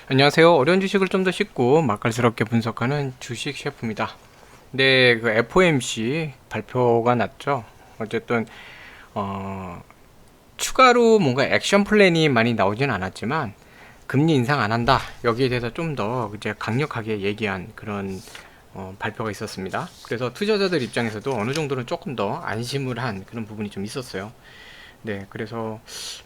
안녕하세요. 어려운 주식을 좀 더 쉽고 맛깔스럽게 분석하는 주식 셰프입니다. 네, 그 FOMC 발표가 났죠. 어쨌든 추가로 뭔가 액션 플랜이 많이 나오진 않았지만 금리 인상 안 한다. 여기에 대해서 좀 더 이제 강력하게 얘기한 그런 발표가 있었습니다. 그래서 투자자들 입장에서도 어느 정도는 조금 더 안심을 한 그런 부분이 좀 있었어요. 네, 그래서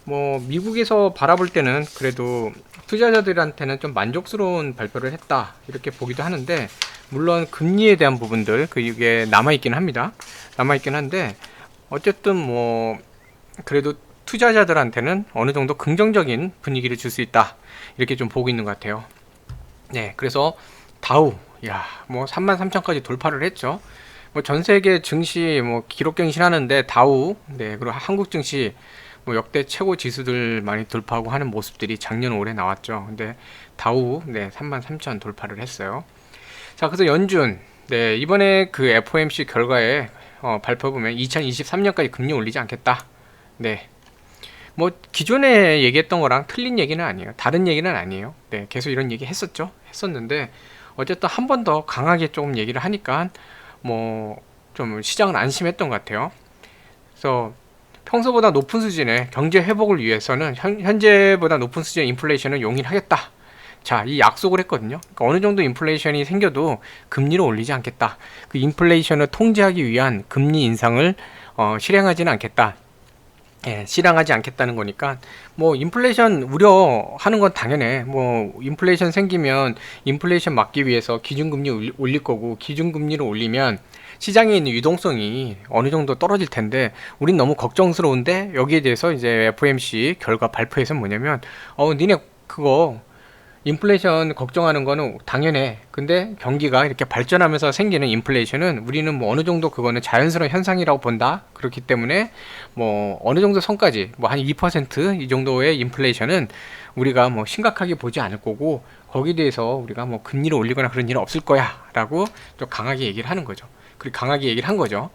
뭐 미국에서 바라볼 때는 그래도 투자자들한테는 좀 만족스러운 발표를 했다 이렇게 보기도 하는데, 물론 금리에 대한 부분들 그게 남아 있긴 합니다. 남아 있긴 한데 어쨌든 뭐 그래도 투자자들한테는 어느 정도 긍정적인 분위기를 줄 수 있다 이렇게 좀 보고 있는 것 같아요. 네, 그래서 다우, 야, 뭐 33,000까지 돌파를 했죠. 뭐 전 세계 증시 뭐 기록 갱신하는데 다우, 네, 그리고 한국 증시 뭐 역대 최고 지수들 많이 돌파하고 하는 모습들이 작년 올해 나왔죠. 근데 다우, 네, 33,000 돌파를 했어요. 자, 그래서 연준, 네, 이번에 그 FOMC 결과에 발표 보면 2023년까지 금리 올리지 않겠다. 네, 뭐 기존에 얘기했던 거랑 틀린 얘기는 아니에요. 다른 얘기는 아니에요. 네, 계속 이런 얘기 했었죠. 했었는데 어쨌든 한 번 더 강하게 조금 얘기를 하니까 뭐 좀 시장은 안심했던 것 같아요. 그래서 평소보다 높은 수준의 경제 회복을 위해서는 현재보다 높은 수준의 인플레이션은 용인하겠다. 자, 이 약속을 했거든요. 그러니까 어느 정도 인플레이션이 생겨도 금리를 올리지 않겠다. 그 인플레이션을 통제하기 위한 금리 인상을 실행하지는 않겠다. 예, 실행하지 않겠다는 거니까 뭐 인플레이션 우려하는 건 당연해. 뭐 인플레이션 생기면 인플레이션 막기 위해서 기준금리 올릴 거고, 기준금리를 올리면 시장에 있는 유동성이 어느 정도 떨어질 텐데 우린 너무 걱정스러운데, 여기에 대해서 이제 FOMC 결과 발표에서 뭐냐면 니네 그거 인플레이션 걱정하는 거는 당연해. 근데 경기가 이렇게 발전하면서 생기는 인플레이션은 우리는 뭐 어느 정도 그거는 자연스러운 현상이라고 본다. 그렇기 때문에 뭐 어느 정도 선까지 뭐 한 2% 정도의 인플레이션은 우리가 뭐 심각하게 보지 않을 거고, 거기에 대해서 우리가 뭐 금리를 올리거나 그런 일은 없을 거야라고 좀 강하게 얘기를 하는 거죠. 그리고 강하게 얘기를 한 거죠.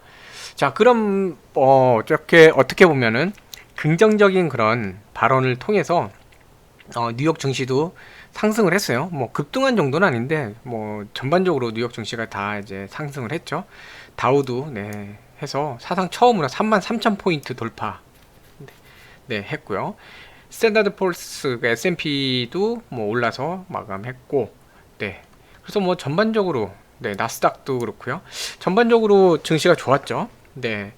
자, 그럼 어떻게 보면은 긍정적인 그런 발언을 통해서 뉴욕 증시도 상승을 했어요. 뭐 급등한 정도는 아닌데 뭐 전반적으로 뉴욕 증시가 다 이제 상승을 했죠. 다우도 네 해서 사상 처음으로 33,000포인트 돌파 네 했고요. 스탠다드 폴스 S&P도 뭐 올라서 마감했고, 네, 그래서 뭐 전반적으로 네 나스닥도 그렇고요. 전반적으로 증시가 좋았죠. 네,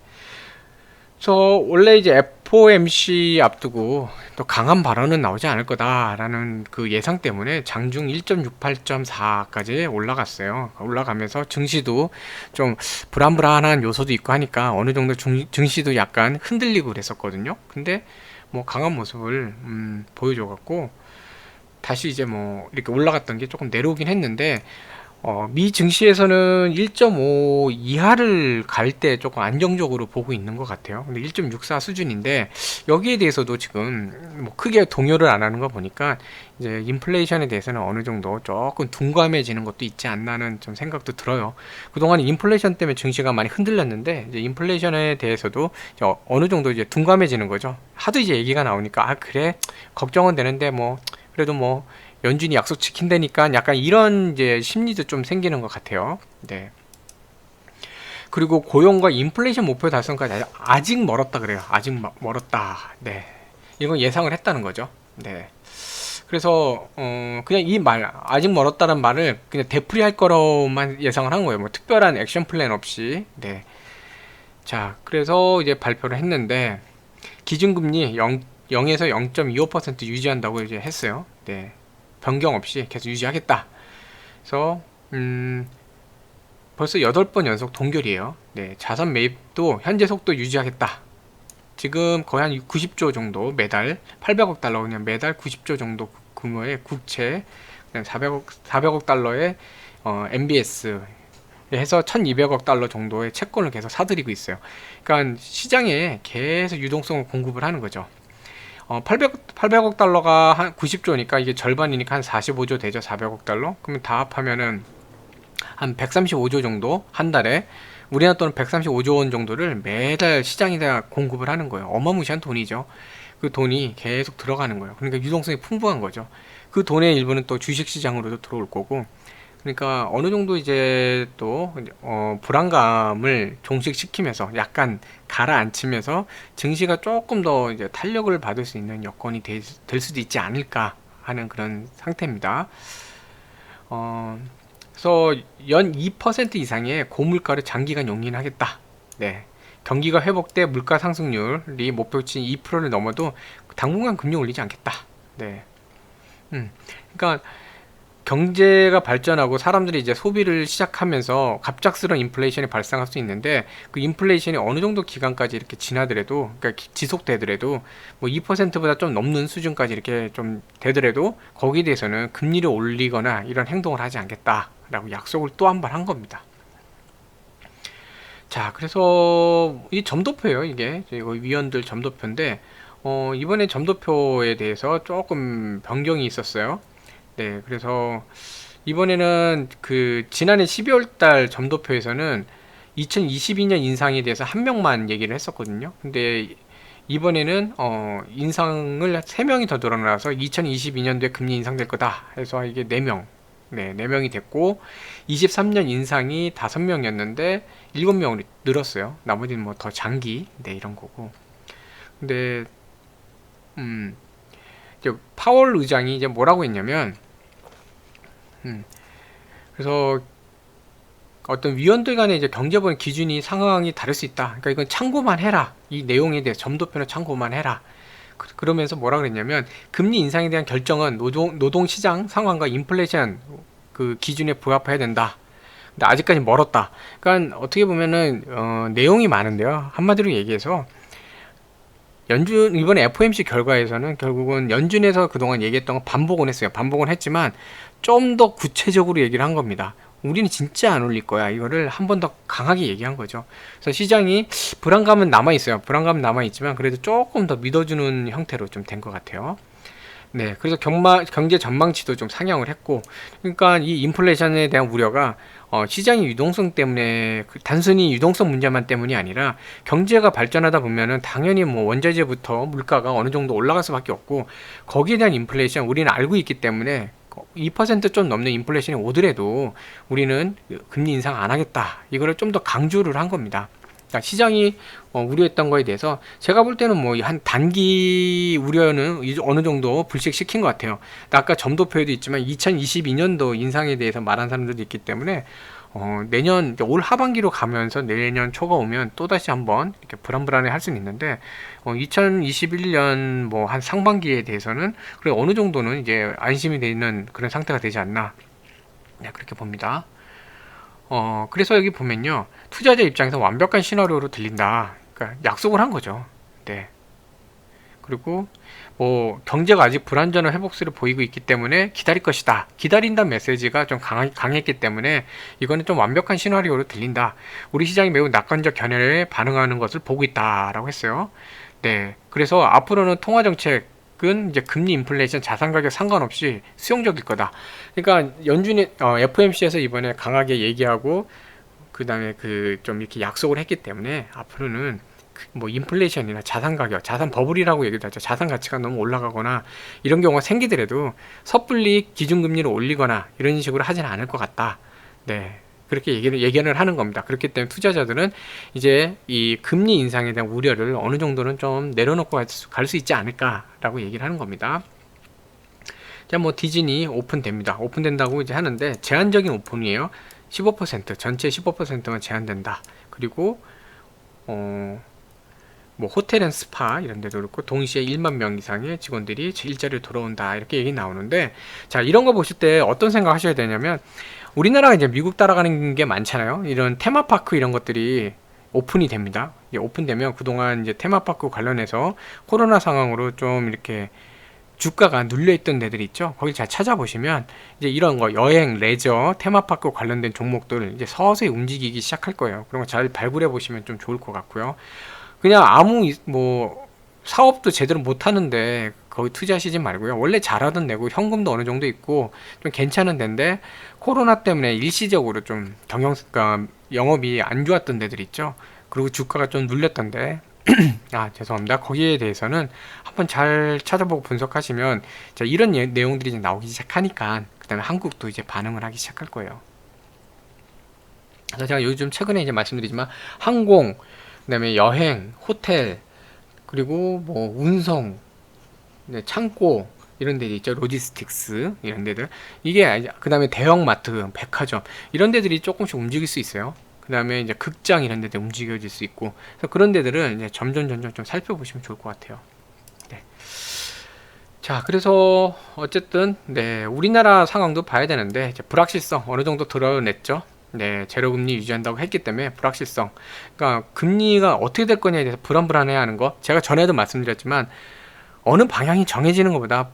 저 원래 이제 FOMC 앞두고 또 강한 발언은 나오지 않을 거다라는 그 예상 때문에 장중 1.68.4까지 올라갔어요. 올라가면서 증시도 좀 불안불안한 요소도 있고 하니까 어느 정도 증시도 약간 흔들리고 그랬었거든요. 근데 뭐 강한 모습을 보여줘갖고 다시 이제 뭐 이렇게 올라갔던 게 조금 내려오긴 했는데, 미 증시에서는 1.5 이하를 갈 때 조금 안정적으로 보고 있는 것 같아요. 근데 1.64 수준인데 여기에 대해서도 지금 뭐 크게 동요를 안 하는 거 보니까 이제 인플레이션에 대해서는 어느 정도 조금 둔감해지는 것도 있지 않나는 좀 생각도 들어요. 그동안 인플레이션 때문에 증시가 많이 흔들렸는데 이제 인플레이션에 대해서도 이제 어느 정도 이제 둔감해지는 거죠. 하도 이제 얘기가 나오니까 그래 걱정은 되는데 뭐 그래도 뭐 연준이 약속 지킨다니까 약간 이런 이제 심리도 좀 생기는 것 같아요. 네. 그리고 고용과 인플레이션 목표 달성까지 아직 멀었다 그래요. 아직 멀었다. 네. 이건 예상을 했다는 거죠. 네. 그래서 그냥 이 말 아직 멀었다는 말을 그냥 되풀이할 거로만 예상을 한 거예요. 뭐 특별한 액션 플랜 없이. 네. 자, 그래서 이제 발표를 했는데 기준금리 0에서 0.25% 유지한다고 이제 했어요. 네. 변경 없이 계속 유지하겠다. 그래서 벌써 8번 연속 동결이에요. 네, 자산 매입도 현재 속도 유지하겠다. 지금 거의 한 90조 정도 매달 800억 달러 그냥 매달 90조 정도 규모의 국채, 그냥 400억 달러의 MBS 해서 1200억 달러 정도의 채권을 계속 사들이고 있어요. 그러니까 시장에 계속 유동성을 공급을 하는 거죠. 800억 달러가 한 90조니까 이게 절반이니까 한 45조 되죠. 400억 달러. 그러면 다 합하면은 한 135조 정도 한 달에, 우리나라 돈은 135조 원 정도를 매달 시장에다 공급을 하는 거예요. 어마무시한 돈이죠. 그 돈이 계속 들어가는 거예요. 그러니까 유동성이 풍부한 거죠. 그 돈의 일부는 또 주식시장으로도 들어올 거고, 그러니까 어느 정도 이제 또 불안감을 종식시키면서 약간 가라앉히면서 증시가 조금 더 이제 탄력을 받을 수 있는 여건이 될 수도 있지 않을까 하는 그런 상태입니다. 그래서 연 2% 이상의 고물가를 장기간 용인하겠다. 네. 경기가 회복돼 물가 상승률이 목표치 2%를 넘어도 당분간 금리 올리지 않겠다. 네. 그러니까 경제가 발전하고 사람들이 이제 소비를 시작하면서 갑작스러운 인플레이션이 발생할 수 있는데, 그 인플레이션이 어느 정도 기간까지 이렇게 지나더라도, 그러니까 지속되더라도 뭐 2%보다 좀 넘는 수준까지 이렇게 좀 되더라도 거기에 대해서는 금리를 올리거나 이런 행동을 하지 않겠다라고 약속을 또 한 번 한 겁니다. 자, 그래서 이 점도표예요. 이게 위원들 점도표인데, 이번에 점도표에 대해서 조금 변경이 있었어요. 네, 그래서 이번에는 그 지난해 12월 달 점도표에서는 2022년 인상에 대해서 한 명만 얘기를 했었거든요. 근데 이번에는 인상을 3명이 더 늘어나서 2022년도에 금리 인상될 거다 해서 이게 4명, 네, 4명이 됐고, 23년 인상이 5명이었는데 7명으로 늘었어요. 나머지는 뭐 더 장기, 네, 이런 거고. 근데 이제 파월 의장이 이제 뭐라고 했냐면, 그래서 어떤 위원들 간의 이제 경제본 기준이 상황이 다를 수 있다. 그러니까 이건 참고만 해라. 이 내용에 대해 점도표는 참고만 해라. 그러면서 뭐라 그랬냐면, 금리 인상에 대한 결정은 노동시장 상황과 인플레이션 그 기준에 부합해야 된다. 근데 아직까지 멀었다. 그러니까 어떻게 보면은 내용이 많은데요. 한마디로 얘기해서 연준 이번에 FOMC 결과에서는 결국은 연준에서 그동안 얘기했던 거 반복은 했어요. 반복은 했지만 좀 더 구체적으로 얘기를 한 겁니다. 우리는 진짜 안 올릴 거야. 이거를 한 번 더 강하게 얘기한 거죠. 그래서 시장이 불안감은 남아있어요. 불안감은 남아있지만 그래도 조금 더 믿어주는 형태로 좀 된 것 같아요. 네, 그래서 경제 전망치도 좀 상향을 했고, 그러니까 이 인플레이션에 대한 우려가 시장의 유동성 때문에 단순히 유동성 문제만 때문이 아니라 경제가 발전하다 보면은 당연히 뭐 원자재부터 물가가 어느 정도 올라갈 수밖에 없고, 거기에 대한 인플레이션 우리는 알고 있기 때문에 2%좀 넘는 인플레이션이 오더라도 우리는 금리 인상 안 하겠다. 이거를 좀 더 강조를 한 겁니다. 그러니까 시장이 우려했던 거에 대해서 제가 볼 때는 뭐 한 단기 우려는 어느 정도 불식시킨 것 같아요. 아까 점도표에도 있지만 2022년도 인상에 대해서 말한 사람들도 있기 때문에 내년 올 하반기로 가면서 내년 초가 오면 또다시 한번 이렇게 불안불안해 할 수는 있는데 2021년 뭐 한 상반기에 대해서는 그래 어느 정도는 이제 안심이 돼 있는 그런 상태가 되지 않나, 네, 그렇게 봅니다. 그래서 여기 보면요, 투자자 입장에서 완벽한 시나리오로 들린다. 그러니까 약속을 한 거죠. 네. 그리고 뭐 경제가 아직 불완전한 회복세를 보이고 있기 때문에 기다릴 것이다. 기다린다는 메시지가 좀 강했기 때문에 이거는 좀 완벽한 시나리오로 들린다. 우리 시장이 매우 낙관적 견해에 반응하는 것을 보고 있다라고 했어요. 네. 그래서 앞으로는 통화 정책은 이제 금리, 인플레이션, 자산 가격 상관없이 수용적일 거다. 그러니까 연준이 FOMC에서 이번에 강하게 얘기하고 그다음에 그 좀 이렇게 약속을 했기 때문에 앞으로는 뭐 인플레이션이나 자산 가격, 자산 버블이라고 얘기도 하죠. 자산 가치가 너무 올라가거나 이런 경우가 생기더라도 섣불리 기준금리를 올리거나 이런 식으로 하지는 않을 것 같다. 네. 그렇게 예견을 하는 겁니다. 그렇기 때문에 투자자들은 이제 이 금리 인상에 대한 우려를 어느 정도는 좀 내려놓고 갈 수 있지 않을까라고 얘기를 하는 겁니다. 자, 뭐 디즈니 오픈됩니다. 오픈된다고 이제 하는데 제한적인 오픈이에요. 15% 전체 15%만 제한된다. 그리고 뭐 호텔 앤 스파 이런 데도 그렇고 동시에 1만 명 이상의 직원들이 일자리로 돌아온다, 이렇게 얘기 나오는데, 자, 이런 거 보실 때 어떤 생각 하셔야 되냐면, 우리나라가 이제 미국 따라가는 게 많잖아요. 이런 테마파크 이런 것들이 오픈이 됩니다. 오픈되면 그동안 이제 테마파크 관련해서 코로나 상황으로 좀 이렇게 주가가 눌려있던 데들이 있죠. 거기 잘 찾아보시면 이제 이런 거 여행, 레저, 테마파크 관련된 종목들 이제 서서히 움직이기 시작할 거예요. 그런 거 잘 발굴해 보시면 좀 좋을 것 같고요. 그냥 아무 뭐 사업도 제대로 못 하는데 거기 투자하시지 말고요. 원래 잘하던 데고 현금도 어느 정도 있고 좀 괜찮은 데인데 코로나 때문에 일시적으로 좀 그러니까 영업이 안 좋았던 데들 있죠. 그리고 주가가 좀 눌렸던데 죄송합니다. 거기에 대해서는 한번 잘 찾아보고 분석하시면 자, 이런 내용들이 이제 나오기 시작하니까 그 다음에 한국도 이제 반응을 하기 시작할 거예요. 그래서 제가 요즘 최근에 이제 말씀드리지만 항공, 그다음에 여행, 호텔, 그리고 뭐 운송, 창고 이런 데들 있죠. 로지스틱스 이런 데들. 이게 그다음에 대형마트, 백화점 이런 데들이 조금씩 움직일 수 있어요. 그다음에 이제 극장 이런 데들 움직여질 수 있고. 그래서 그런 데들은 이제 점점 좀 살펴보시면 좋을 것 같아요. 네. 자, 그래서 어쨌든 네, 우리나라 상황도 봐야 되는데 이제 불확실성 어느 정도 드러냈죠. 네, 제로금리 유지한다고 했기 때문에 불확실성. 그러니까 금리가 어떻게 될 거냐에 대해서 불안해하는 거. 제가 전에도 말씀드렸지만 어느 방향이 정해지는 것보다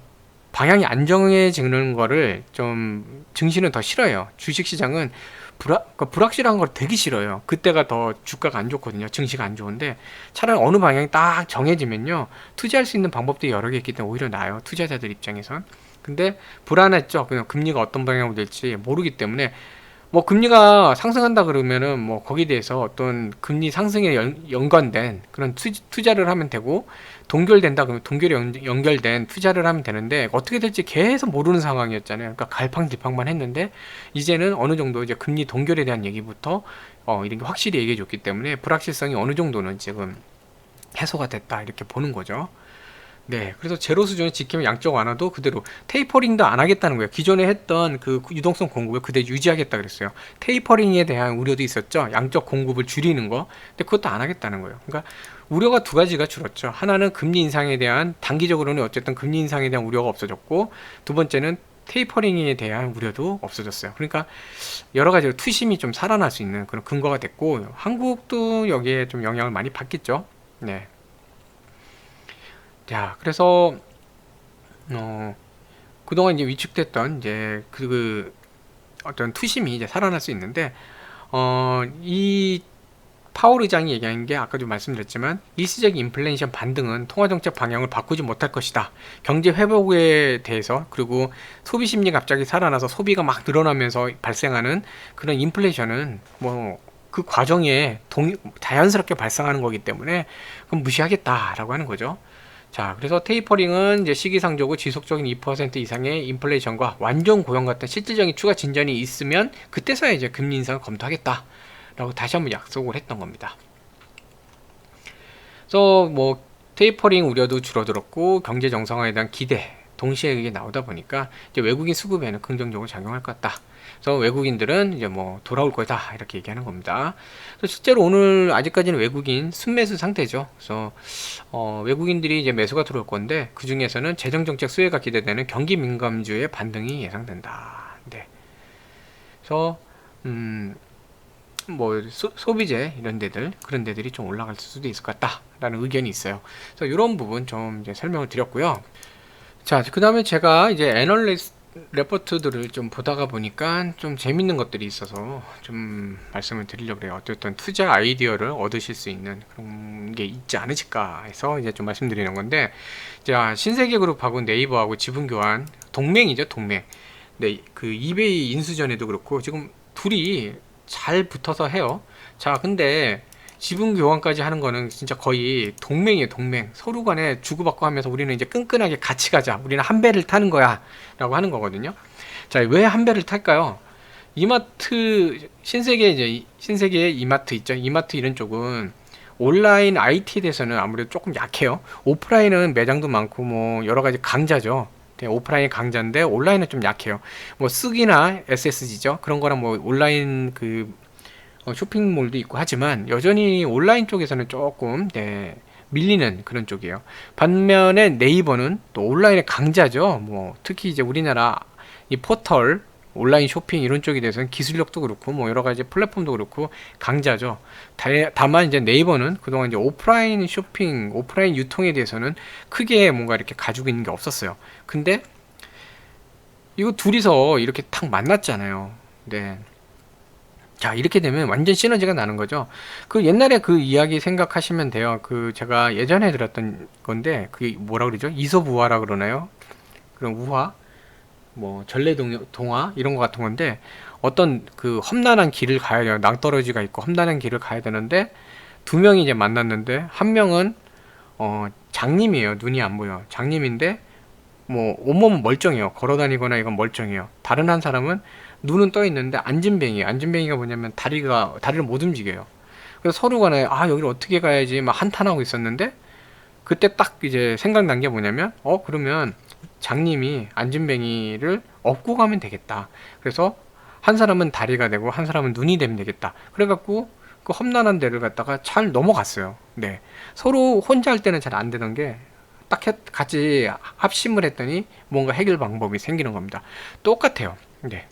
방향이 안 정해지는 거를 좀 증시는 더 싫어요. 주식시장은 그러니까 불확실한 걸 되게 싫어요. 그때가 더 주가가 안 좋거든요. 증시가 안 좋은데 차라리 어느 방향이 딱 정해지면요. 투자할 수 있는 방법들이 여러 개 있기 때문에 오히려 나아요. 투자자들 입장에선. 근데 불안했죠. 그냥 금리가 어떤 방향으로 될지 모르기 때문에 뭐 금리가 상승한다 그러면은 뭐 거기에 대해서 어떤 금리 상승에 연관된 그런 투자를 하면 되고 동결된다 그러면 동결에 연결된 투자를 하면 되는데 어떻게 될지 계속 모르는 상황이었잖아요. 그러니까 갈팡질팡만 했는데 이제는 어느 정도 이제 금리 동결에 대한 얘기부터 이런 게 확실히 얘기해 줬기 때문에 불확실성이 어느 정도는 지금 해소가 됐다 이렇게 보는 거죠. 네, 그래서 제로 수준을 지키면 양적 완화도 그대로 테이퍼링도 안 하겠다는 거예요. 기존에 했던 그 유동성 공급을 그대로 유지하겠다 그랬어요. 테이퍼링에 대한 우려도 있었죠. 양적 공급을 줄이는 거. 근데 그것도 안 하겠다는 거예요. 그러니까 우려가 두 가지가 줄었죠. 하나는 금리 인상에 대한 단기적으로는 어쨌든 금리 인상에 대한 우려가 없어졌고 두 번째는 테이퍼링에 대한 우려도 없어졌어요. 그러니까 여러 가지로 투심이 좀 살아날 수 있는 그런 근거가 됐고 한국도 여기에 좀 영향을 많이 받겠죠. 네. 자, 그래서 그동안 이제 위축됐던 이제 어떤 투심이 이제 살아날 수 있는데 이 파월 의장이 얘기한 게 아까도 말씀드렸지만 일시적인 인플레이션 반등은 통화정책 방향을 바꾸지 못할 것이다. 경제 회복에 대해서 그리고 소비 심리 갑자기 살아나서 소비가 막 늘어나면서 발생하는 그런 인플레이션은 뭐 그 과정에 자연스럽게 발생하는 거기 때문에 그럼 무시하겠다라고 하는 거죠. 자, 그래서 테이퍼링은 이제 시기상조고 지속적인 2% 이상의 인플레이션과 완전 고용 같은 실질적인 추가 진전이 있으면 그때서야 이제 금리 인상을 검토하겠다라고 다시 한번 약속을 했던 겁니다. 그래서 뭐 테이퍼링 우려도 줄어들었고 경제 정상화에 대한 기대 동시에 이게 나오다 보니까 이제 외국인 수급에는 긍정적으로 작용할 것 같다. 그래서 외국인들은 이제 뭐 돌아올 거다 이렇게 얘기하는 겁니다. 그래서 실제로 오늘 아직까지는 외국인 순매수 상태죠. 그래서 외국인들이 이제 매수가 들어올 건데 그 중에서는 재정 정책 수혜가 기대되는 경기 민감주의 반등이 예상된다. 네. 그래서 뭐 소비재 이런 데들 그런 데들이 좀 올라갈 수도 있을 것 같다라는 의견이 있어요. 그래서 이런 부분 좀 이제 설명을 드렸고요. 자, 그 다음에 제가 이제 애널리스트 레포트들을 좀 보다가 보니까 좀 재밌는 것들이 있어서 좀 말씀을 드리려고 해요. 어쨌든 투자 아이디어를 얻으실 수 있는 그런 게 있지 않으실까 해서 이제 좀 말씀드리는 건데, 자, 신세계그룹하고 네이버하고 지분교환 동맹이죠, 동맹. 네, 그 이베이 인수전에도 그렇고 지금 둘이 잘 붙어서 해요. 자, 근데 지분 교환까지 하는 거는 진짜 거의 동맹이에요, 동맹. 서로 간에 주고받고 하면서 우리는 이제 끈끈하게 같이 가자. 우리는 한 배를 타는 거야. 라고 하는 거거든요. 자, 왜 한 배를 탈까요? 이마트, 신세계의 이마트 있죠. 이마트 이런 쪽은 온라인 IT에 대해서는 아무래도 조금 약해요. 오프라인은 매장도 많고 뭐 여러 가지 강자죠. 오프라인 강자인데 온라인은 좀 약해요. 뭐 쓱이나 SSG죠. 그런 거랑 뭐 온라인 쇼핑몰도 있고 하지만 여전히 온라인 쪽에서는 조금 밀리는 그런 쪽이에요. 반면에 네이버는 또 온라인의 강자죠. 뭐 특히 이제 우리나라 이 포털 온라인 쇼핑 이런 쪽에 대해서는 기술력도 그렇고 뭐 여러 가지 플랫폼도 그렇고 강자죠. 다만 이제 네이버는 그동안 이제 오프라인 쇼핑, 오프라인 유통에 대해서는 크게 뭔가 이렇게 가지고 있는 게 없었어요. 근데 이거 둘이서 이렇게 탁 만났잖아요. 네. 자, 이렇게 되면 완전 시너지가 나는 거죠. 그 옛날에 그 이야기 생각하시면 돼요. 그 제가 예전에 들었던 건데 그게 뭐라 그러죠? 이솝우화라 그러나요? 그런 우화, 뭐 전래동화 이런 거 같은 건데 어떤 그 험난한 길을 가야 돼요. 낭떠러지가 있고 험난한 길을 가야 되는데 두 명이 이제 만났는데 한 명은 장님이에요. 눈이 안 보여. 장님인데 뭐 온몸은 멀쩡해요. 걸어다니거나 이건 멀쩡해요. 다른 한 사람은 눈은 떠 있는데 안진뱅이. 안진뱅이가 뭐냐면 다리를 못 움직여요. 그래서 서로 간에 여기를 어떻게 가야지 막 한탄하고 있었는데 그때 딱 이제 생각난 게 뭐냐면 그러면 장님이 안진뱅이를 업고 가면 되겠다. 그래서 한 사람은 다리가 되고 한 사람은 눈이 되면 되겠다. 그래갖고 그 험난한 데를 갔다가 잘 넘어갔어요. 네. 서로 혼자 할 때는 잘 안 되던 게 딱 같이 합심을 했더니 뭔가 해결 방법이 생기는 겁니다. 똑같아요. 네.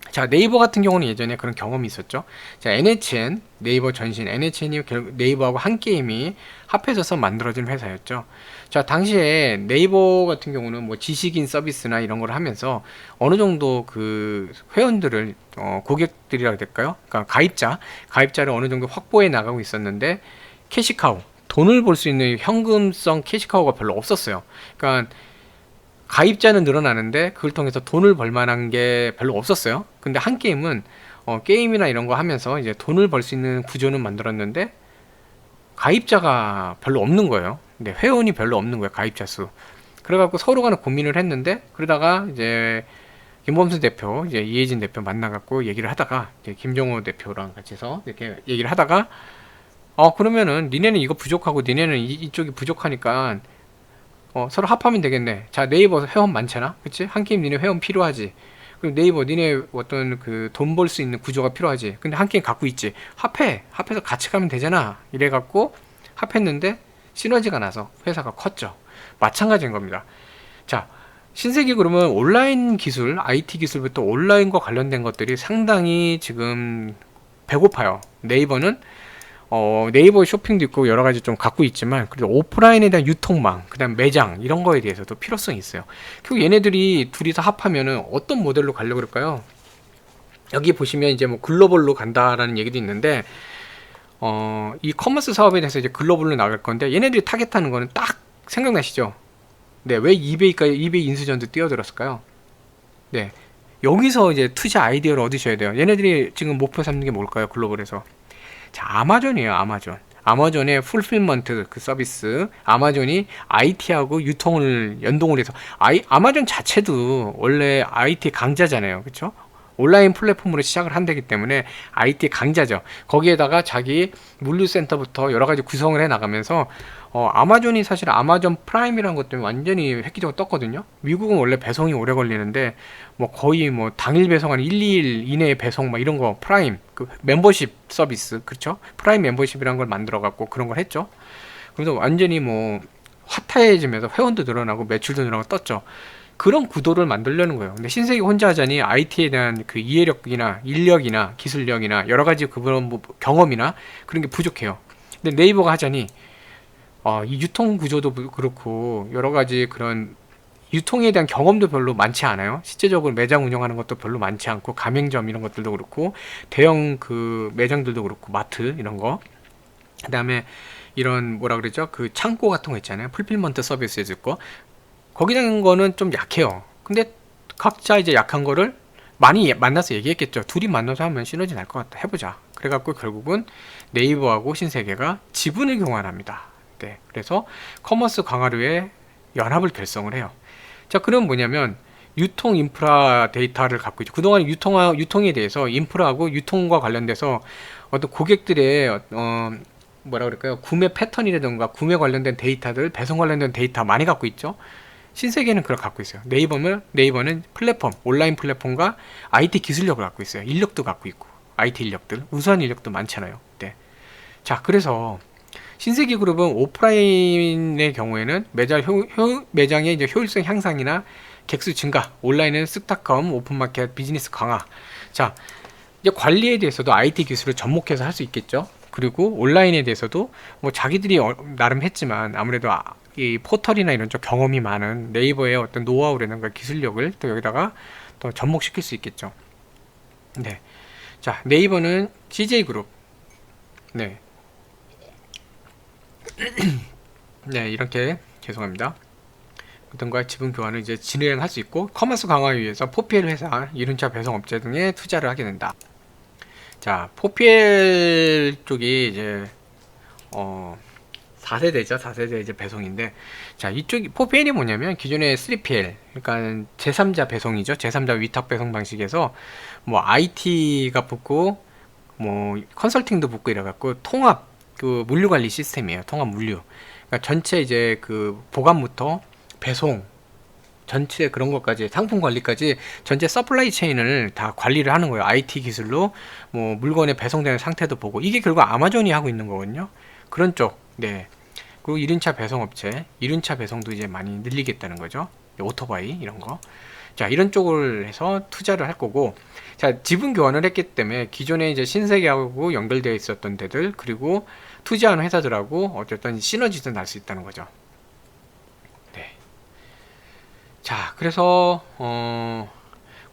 자, 네이버 같은 경우는 예전에 그런 경험이 있었죠. 자, NHN, 네이버 전신, NHN이 네이버하고 한 게임이 합해져서 만들어진 회사였죠. 자, 당시에 네이버 같은 경우는 뭐 지식인 서비스나 이런 걸 하면서 어느 정도 그 회원들을, 고객들이라 해야 될까요? 그러니까 가입자를 어느 정도 확보해 나가고 있었는데, 캐시카우, 돈을 벌 수 있는 현금성 캐시카우가 별로 없었어요. 그러니까 가입자는 늘어나는데 그걸 통해서 돈을 벌 만한 게 별로 없었어요. 근데 한 게임은 게임이나 이런 거 하면서 이제 돈을 벌 수 있는 구조는 만들었는데 가입자가 별로 없는 거예요. 근데 회원이 별로 없는 거예요. 가입자 수. 그래갖고 서로 간에 고민을 했는데 그러다가 이제 김범수 대표, 이제 이혜진 대표 만나갖고 얘기를 하다가 이제 김종호 대표랑 같이서 이렇게 얘기를 하다가 그러면은 니네는 이거 부족하고 니네는 이쪽이 부족하니까 서로 합하면 되겠네. 자, 네이버 회원 많잖아. 그치? 한 게임 니네 회원 필요하지. 그럼 네이버 니네 어떤 그 돈 벌 수 있는 구조가 필요하지. 근데 한 게임 갖고 있지. 합해서 같이 가면 되잖아. 이래갖고 합했는데 시너지가 나서 회사가 컸죠. 마찬가지인 겁니다. 자, 신세계 그러면 온라인 기술, IT 기술부터 온라인과 관련된 것들이 상당히 지금 배고파요. 네이버는 네이버 쇼핑도 있고 여러 가지 좀 갖고 있지만 그래도 오프라인에 대한 유통망, 그다음 매장 이런 거에 대해서도 필요성이 있어요. 결국 얘네들이 둘이서 합하면은 어떤 모델로 가려고 그럴까요? 여기 보시면 이제 뭐 글로벌로 간다라는 얘기도 있는데 이 커머스 사업에 대해서 이제 글로벌로 나갈 건데 얘네들이 타겟하는 거는 딱 생각나시죠? 네, 왜 이베이 인수전도 뛰어들었을까요? 네, 여기서 이제 투자 아이디어를 얻으셔야 돼요. 얘네들이 지금 목표 삼는 게 뭘까요? 글로벌에서. 자, 아마존이에요. 아마존의 풀필먼트 그 서비스. 아마존이 IT하고 유통을 연동을 해서 아마존 자체도 원래 IT 강자잖아요. 그렇죠? 온라인 플랫폼으로 시작을 한다기 때문에 IT 강자죠. 거기에다가 자기 물류센터부터 여러 가지 구성을 해 나가면서 아마존이 사실 아마존 프라임이라는 것 때문에 완전히 획기적으로 떴거든요. 미국은 원래 배송이 오래 걸리는데 뭐 거의 뭐 당일 배송 한 1, 2일 이내에 배송 막 이런 거 프라임 그 멤버십 서비스 그렇죠? 프라임 멤버십이라는 걸 만들어 갖고 그런 걸 했죠. 그래서 완전히 뭐 핫해지면서 회원도 늘어나고 매출도 늘어나고 떴죠. 그런 구도를 만들려는 거예요. 근데 신세계 혼자 하자니 IT에 대한 그 이해력이나 인력이나 기술력이나 여러 가지 그런 뭐 경험이나 그런 게 부족해요. 근데 네이버가 하자니 이 유통 구조도 그렇고 여러 가지 그런 유통에 대한 경험도 별로 많지 않아요. 실제적으로 매장 운영하는 것도 별로 많지 않고 가맹점 이런 것들도 그렇고 대형 그 매장들도 그렇고 마트 이런 거 그다음에 이런 뭐라 그러죠? 그 창고 같은 거 있잖아요. 풀필먼트 서비스 해줄 거 거기 있는 거는 좀 약해요. 근데 각자 이제 약한 거를 많이 만나서 얘기했겠죠. 둘이 만나서 하면 시너지 날 것 같다. 해보자. 그래갖고 결국은 네이버하고 신세계가 지분을 교환합니다. 네. 그래서 커머스 강화를 위해 연합을 결성을 해요. 자, 그럼 뭐냐면 유통 인프라 데이터를 갖고 있죠. 그동안 유통에 대해서 인프라하고 유통과 관련돼서 어떤 고객들의 뭐라 그럴까요? 구매 패턴이라든가 구매 관련된 데이터들, 배송 관련된 데이터 많이 갖고 있죠. 신세계는 그걸 갖고 있어요. 네이버는 플랫폼, 온라인 플랫폼과 IT 기술력을 갖고 있어요. 인력도 갖고 있고, IT 인력들, 우수한 인력도 많잖아요. 네. 자, 그래서 신세계 그룹은 오프라인의 경우에는 매장의 이제 효율성 향상이나 객수 증가, 온라인은 스타컴, 오픈마켓, 비즈니스 강화. 자, 이제 관리에 대해서도 IT 기술을 접목해서 할 수 있겠죠. 그리고 온라인에 대해서도 뭐 자기들이 나름 했지만 아무래도 이 포털이나 이런 쪽 경험이 많은 네이버의 어떤 노하우라든가 기술력을 또 여기다가 또 접목시킬 수 있겠죠. 네. 자, 네이버는 CJ그룹. 네. 네, 이렇게 죄송합니다. 어떤가 지분 교환을 이제 진행할 수 있고 커머스 강화를 위해서 포피엘 회사, 이륜차 배송업체 등에 투자를 하게 된다. 자, 포피엘 쪽이 이제 4세대죠. 4세대 이제 배송인데, 자, 이쪽 4PL이 뭐냐면 기존의 3PL, 그러니까 제3자 배송이죠. 제3자 위탁 배송 방식에서 뭐 IT가 붙고 뭐 컨설팅도 붙고 이래갖고 통합 그 물류 관리 시스템이에요. 통합 물류. 그러니까 전체 이제 그 보관부터 배송 전체 그런 것까지 상품 관리까지 전체 서플라이 체인을 다 관리를 하는 거예요. IT 기술로 뭐 물건의 배송되는 상태도 보고, 이게 결국 아마존이 하고 있는 거거든요. 그런 쪽. 네. 그리고 1륜차 배송업체, 1륜차 배송도 이제 많이 늘리겠다는 거죠. 오토바이 이런 거. 자, 이런 쪽을 해서 투자를 할 거고, 자, 지분 교환을 했기 때문에 기존에 이제 신세계하고 연결되어 있었던 데들, 그리고 투자하는 회사들하고 어쨌든 시너지도 날 수 있다는 거죠. 네. 자, 그래서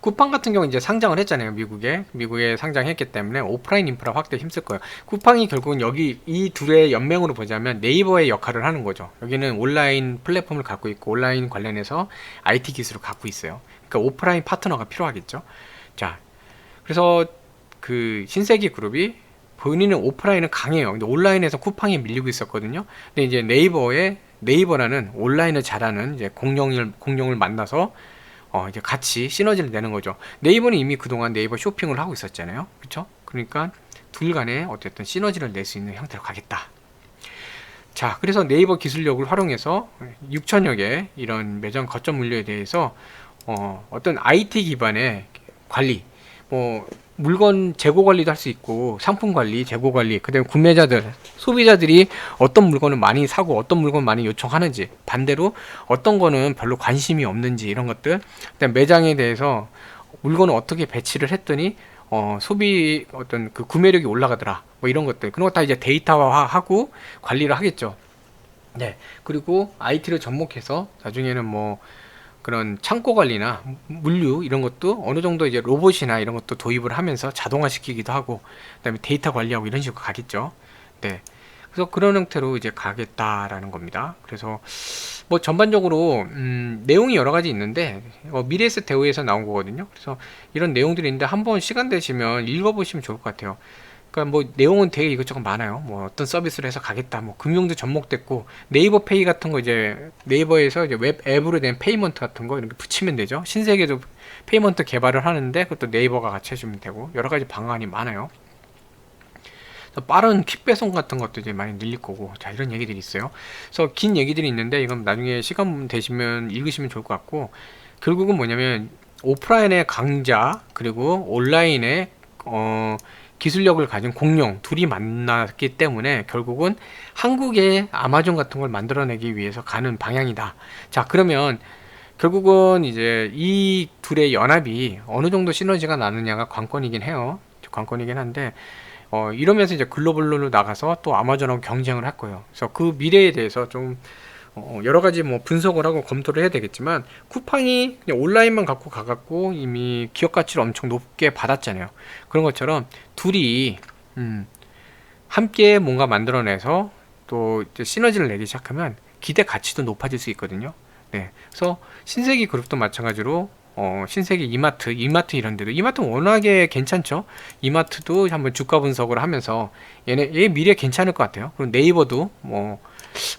쿠팡 같은 경우 이제 상장을 했잖아요. 미국에 상장했기 때문에 오프라인 인프라 확대 힘쓸 거예요. 쿠팡이 결국은 여기 이 둘의 연맹으로 보자면 네이버의 역할을 하는 거죠. 여기는 온라인 플랫폼을 갖고 있고 온라인 관련해서 IT 기술을 갖고 있어요. 그러니까 오프라인 파트너가 필요하겠죠. 자, 그래서 그 신세계 그룹이 본인은 오프라인은 강해요. 근데 온라인에서 쿠팡이 밀리고 있었거든요. 근데 이제 네이버라는 온라인을 잘하는 이제 공룡을 만나서 이제 같이 시너지를 내는 거죠. 네이버는 이미 그동안 네이버 쇼핑을 하고 있었잖아요. 그쵸? 그러니까 둘 간에 어쨌든 시너지를 낼 수 있는 형태로 가겠다. 자, 그래서 네이버 기술력을 활용해서 6천여 개 이런 매장 거점 물류에 대해서 어떤 IT 기반의 관리, 뭐 물건 재고 관리도 할 수 있고 상품 관리, 재고 관리, 그다음에 구매자들, 소비자들이 어떤 물건을 많이 사고 어떤 물건 많이 요청하는지, 반대로 어떤 거는 별로 관심이 없는지 이런 것들, 그다음 매장에 대해서 물건을 어떻게 배치를 했더니 소비 어떤 그 구매력이 올라가더라, 뭐 이런 것들, 그런 거 다 이제 데이터화하고 관리를 하겠죠. 네. 그리고 IT를 접목해서 나중에는 뭐 그런 창고 관리나 물류 이런 것도 어느 정도 이제 로봇이나 이런 것도 도입을 하면서 자동화 시키기도 하고, 그다음에 데이터 관리하고 이런 식으로 가겠죠. 네. 그래서 그런 형태로 이제 가겠다라는 겁니다. 그래서 뭐 전반적으로 내용이 여러 가지 있는데 미래에셋 대우에서 나온 거거든요. 그래서 이런 내용들이 있는데 한번 시간 되시면 읽어보시면 좋을 것 같아요. 그러니까 뭐 내용은 되게 이것저것 많아요. 뭐 어떤 서비스를 해서 가겠다. 뭐 금융도 접목됐고, 네이버 페이 같은 거 이제 네이버에서 이제 웹 앱으로 된 페이먼트 같은 거 이렇게 붙이면 되죠. 신세계도 페이먼트 개발을 하는데 그것도 네이버가 같이 해주면 되고, 여러 가지 방안이 많아요. 빠른 퀵 배송 같은 것도 이제 많이 늘릴 거고, 자, 이런 얘기들이 있어요. 그래서 긴 얘기들이 있는데 이건 나중에 시간 되시면 읽으시면 좋을 것 같고, 결국은 뭐냐면 오프라인의 강자 그리고 온라인의 기술력을 가진 공룡 둘이 만났기 때문에 결국은 한국의 아마존 같은 걸 만들어내기 위해서 가는 방향이다. 자, 그러면 결국은 이제 이 둘의 연합이 어느 정도 시너지가 나느냐가 관건이긴 해요. 관건이긴 한데 이러면서 이제 글로벌로 나가서 또 아마존하고 경쟁을 할 거예요. 그래서 그 미래에 대해서 좀 여러 가지 뭐 분석을 하고 검토를 해야 되겠지만, 쿠팡이 그냥 온라인만 갖고 가갖고 이미 기업 가치를 엄청 높게 받았잖아요. 그런 것처럼 둘이 함께 뭔가 만들어내서 또 이제 시너지를 내기 시작하면 기대 가치도 높아질 수 있거든요. 네. 그래서 신세계 그룹도 마찬가지로 신세계 이마트 이런 데도, 이마트는 워낙에 괜찮죠. 이마트도 한번 주가 분석을 하면서 얘 미래 괜찮을 것 같아요. 그리고 네이버도 뭐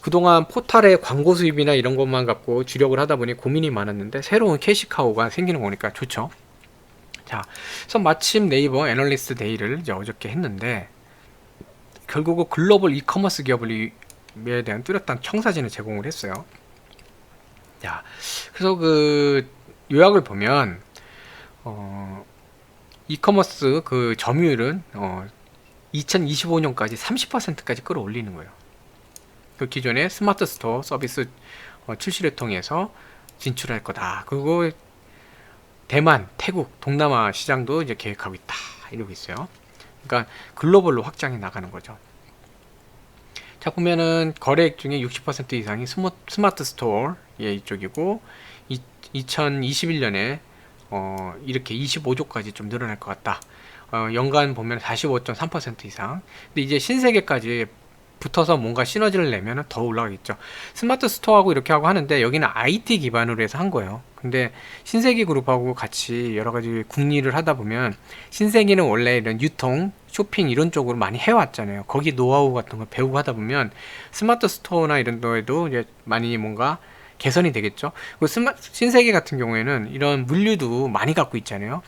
그동안 포탈의 광고 수입이나 이런 것만 갖고 주력을 하다 보니 고민이 많았는데 새로운 캐시카우가 생기는 거니까 좋죠. 자, 그래서 마침 네이버 애널리스트 데이를 이제 어저께 했는데, 결국은 글로벌 이커머스 기업에 대한 뚜렷한 청사진을 제공을 했어요. 자, 그래서 그 요약을 보면 이커머스 그 점유율은 2025년까지 30%까지 끌어올리는 거예요. 그 기존의 스마트 스토어 서비스 출시를 통해서 진출할 거다. 그리고 대만, 태국, 동남아 시장도 이제 계획하고 있다. 이러고 있어요. 그러니까 글로벌로 확장해 나가는 거죠. 자, 보면은 거래액 중에 60% 이상이 스마트 스토어 이쪽이고, 2021년에 이렇게 25조까지 좀 늘어날 것 같다. 연간 보면 45.3% 이상. 근데 이제 신세계까지 붙어서 뭔가 시너지를 내면 더 올라가겠죠. 스마트 스토어하고 이렇게 하고 하는데 여기는 IT 기반으로 해서 한 거예요. 근데 신세계 그룹하고 같이 여러 가지 국리를 하다 보면, 신세계는 원래 이런 유통 쇼핑 이런 쪽으로 많이 해왔잖아요. 거기 노하우 같은 걸 배우고 하다 보면 스마트 스토어나 이런 데에도 이제 많이 뭔가 개선이 되겠죠. 그리고 신세계 같은 경우에는 이런 물류도 많이 갖고 있잖아요.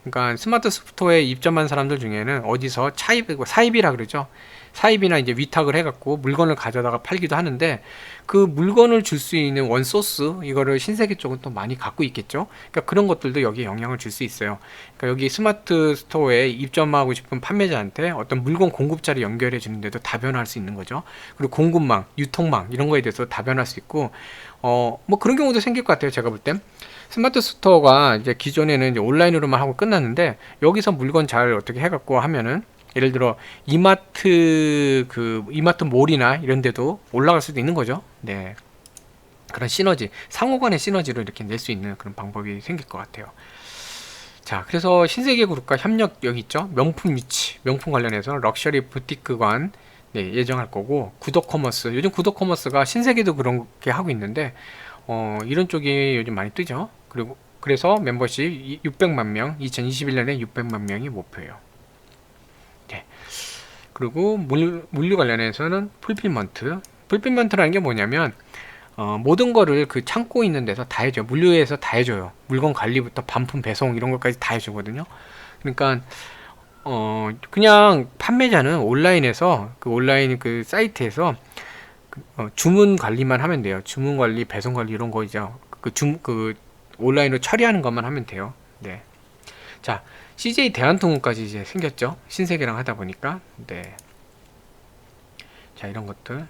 그러니까 스마트 스토어에 입점한 사람들 중에는 어디서 사입이라 그러죠. 사입이나 이제 위탁을 해갖고 물건을 가져다가 팔기도 하는데, 그 물건을 줄 수 있는 원소스 이거를 신세계 쪽은 또 많이 갖고 있겠죠. 그러니까 그런 것들도 여기에 영향을 줄 수 있어요. 그러니까 여기 스마트 스토어에 입점하고 싶은 판매자한테 어떤 물건 공급자를 연결해 주는데도 다변화할 수 있는 거죠. 그리고 공급망, 유통망 이런 거에 대해서 다변화할 수 있고, 뭐 그런 경우도 생길 것 같아요. 제가 볼 땐. 스마트 스토어가 이제 기존에는 이제 온라인으로만 하고 끝났는데, 여기서 물건 잘 어떻게 해갖고 하면은, 예를 들어 이마트 몰이나 이런 데도 올라갈 수도 있는 거죠. 네. 그런 시너지, 상호 간의 시너지를 이렇게 낼 수 있는 그런 방법이 생길 것 같아요. 자, 그래서 신세계 그룹과 협력 여기 있죠. 명품 위치, 명품 관련해서 럭셔리 부티크관 네, 예정할 거고, 구독 커머스, 요즘 구독 커머스가 신세계도 그렇게 하고 있는데 이런 쪽이 요즘 많이 뜨죠. 그리고 그래서 멤버십 600만 명, 2021년에 600만 명이 목표예요. 네. 그리고 물류 관련해서는 풀필먼트라는 게 뭐냐면 모든 거를 그 창고 있는 데서 다 해줘요. 물류에서 다 해줘요. 물건 관리부터 반품 배송 이런 것까지 다 해주거든요. 그러니까 그냥 판매자는 온라인에서 그 온라인 그 사이트에서 주문 관리만 하면 돼요. 주문 관리, 배송 관리 이런 거 이제 그 온라인으로 처리하는 것만 하면 돼요. 네. 자, CJ 대한통운까지 이제 생겼죠. 신세계랑 하다 보니까. 네. 자, 이런 것들.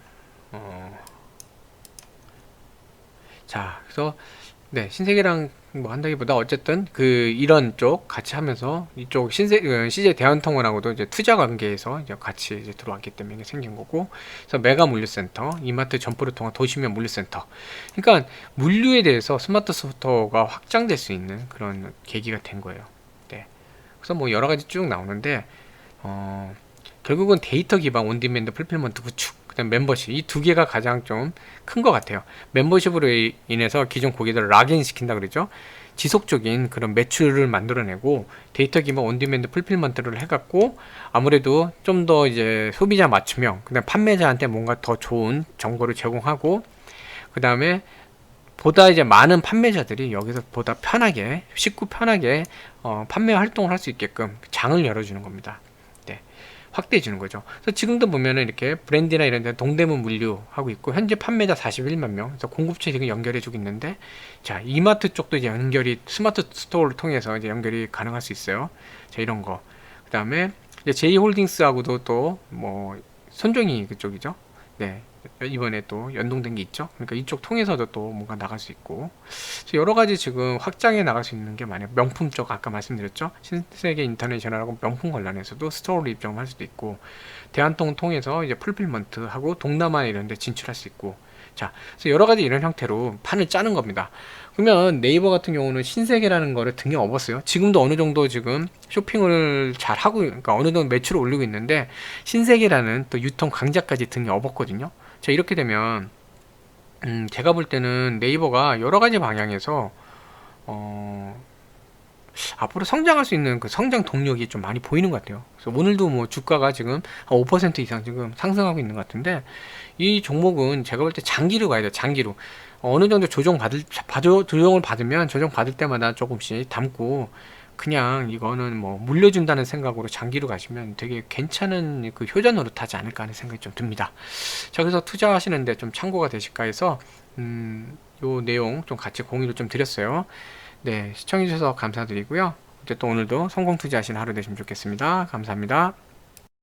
자, 그래서 네, 신세계랑 뭐 한다기보다 어쨌든 이런 쪽 같이 하면서 이쪽 CJ 대한통운하고도 이제 투자 관계에서 이제 같이 이제 들어왔기 때문에 생긴 거고, 그래서 메가 물류센터, 이마트 점포를 통한 도시면 물류센터. 그러니까 물류에 대해서 스마트 스토어가 확장될 수 있는 그런 계기가 된 거예요. 네. 그래서 뭐 여러 가지 쭉 나오는데 결국은 데이터 기반 온디맨드 풀필먼트 구축, 그다음 멤버십, 이 두 개가 가장 좀 큰 것 같아요. 멤버십으로 인해서 기존 고객들을 락인 시킨다 그러죠. 지속적인 그런 매출을 만들어내고, 데이터 기반 온디맨드 풀필먼트를 해갖고 아무래도 좀 더 이제 소비자 맞춤형, 그다음 판매자한테 뭔가 더 좋은 정보를 제공하고, 그 다음에 보다 이제 많은 판매자들이 여기서 보다 편하게, 쉽고 편하게 판매 활동을 할 수 있게끔 장을 열어주는 겁니다. 네, 확대해 주는 거죠. 그래서 지금도 보면은 이렇게 브랜디나 이런 데 동대문 물류 하고 있고, 현재 판매자 41만 명, 그래서 공급처 지금 연결해 주고 있는데, 자, 이마트 쪽도 이제 연결이 스마트 스토어를 통해서 이제 연결이 가능할 수 있어요. 자, 이런 거. 그 다음에 이제 제이홀딩스하고도 또 뭐 손종이 그쪽이죠. 네. 이번에 또 연동된 게 있죠. 그러니까 이쪽 통해서도 또 뭔가 나갈 수 있고, 여러 가지 지금 확장해 나갈 수 있는 게 많아요. 명품 쪽 아까 말씀드렸죠. 신세계 인터내셔널하고 명품 관련해서도 스토어를 입점할 수도 있고, 대한통 통해서 이제 풀필먼트하고 동남아 이런 데 진출할 수 있고, 자, 그래서 여러 가지 이런 형태로 판을 짜는 겁니다. 그러면 네이버 같은 경우는 신세계라는 거를 등에 업었어요. 지금도 어느 정도 지금 쇼핑을 잘 하고, 그러니까 어느 정도 매출을 올리고 있는데, 신세계라는 또 유통 강자까지 등에 업었거든요. 자, 이렇게 되면 제가 볼 때는 네이버가 여러 가지 방향에서 앞으로 성장할 수 있는 그 성장 동력이 좀 많이 보이는 것 같아요. 그래서 오늘도 뭐 주가가 지금 한 5% 이상 지금 상승하고 있는 것 같은데, 이 종목은 제가 볼 때 장기로 가야 돼요. 장기로. 어느 정도 조정을 받으면 조정 받을 때마다 조금씩 담고, 그냥 이거는 뭐 물려준다는 생각으로 장기로 가시면 되게 괜찮은 그 효자 노릇하지 않을까 하는 생각이 좀 듭니다. 자, 그래서 투자하시는데 좀 참고가 되실까 해서 요 내용 좀 같이 공유를 좀 드렸어요. 네, 시청해주셔서 감사드리고요. 어쨌든 오늘도 성공 투자하시는 하루 되시면 좋겠습니다. 감사합니다.